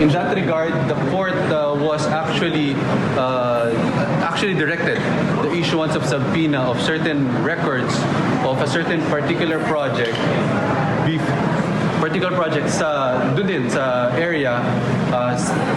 In that regard, the court was actually directed the issuance of subpoena of certain records of a certain particular project sa doon din sa area,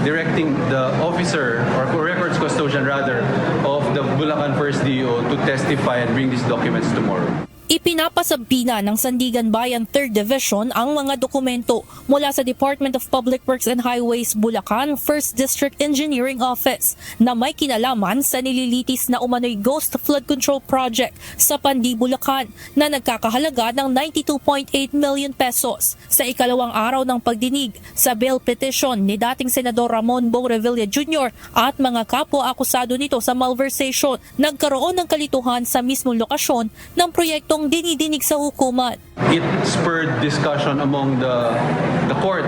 directing the officer or records custodian rather of the Bulacan First DO to testify and bring these documents tomorrow. Ipinapasabina ng Sandigan Bayan 3rd Division ang mga dokumento mula sa Department of Public Works and Highways Bulacan 1st District Engineering Office na may kinalaman sa nililitis na umano'y Ghost Flood Control Project sa Pandi, Bulacan na nagkakahalaga ng 92.8 million pesos. Sa ikalawang araw ng pagdinig sa bail petition ni dating Senador Ramon Bong Revilla Jr. at mga kapwa-akusado nito sa malversation, nagkaroon ng kalituhan sa mismong lokasyon ng proyektong dinidinig sa hukuman. It spurred discussion among the court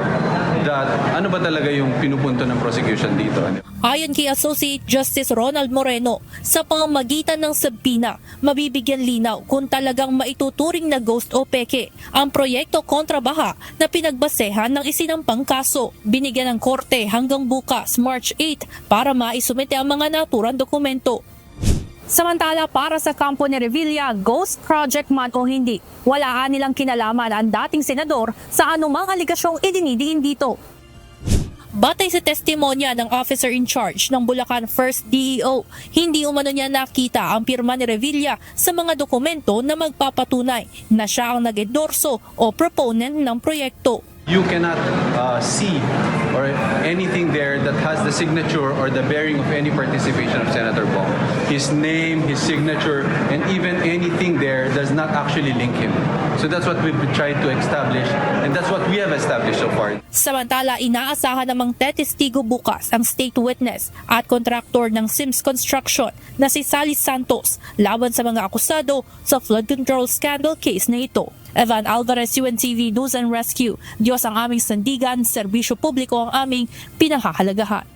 that ano ba talaga yung pinupunto ng prosecution dito. Ayon kay Associate Justice Ronald Moreno, sa pamamagitan ng subpoena, mabibigyan linaw kung talagang maituturing na ghost o peke ang proyekto kontra baha na pinagbasehan ng isinampang kaso. Binigyan ng korte hanggang bukas, March 8, para maisumite ang mga naturang dokumento. Samantala, para sa kampo ni Revilla, ghost project man o hindi, wala nilang kinalaman ang dating senador sa anumang aligasyong idinidiin dito. Batay sa testimonya ng officer in charge ng Bulacan 1st DEO, hindi umano niya nakita ang pirma ni Revilla sa mga dokumento na magpapatunay na siya ang nag-endorso o proponent ng proyekto. You cannot see or anything there that has the signature or the bearing of any participation of Senator Bong. His name, his signature, and even anything there does not actually link him. So that's what we've tried to establish, and that's what we have established so far. Samantala, inaasahan namang tetestigo bukas ang state witness at kontraktor ng Sims Construction na si Sally Santos laban sa mga akusado sa flood control scandal case na ito. Evan Alvarez, UNTV News and Rescue. Diyos ang aming sandigan, serbisyo publiko ang aming pinanghahalagahan.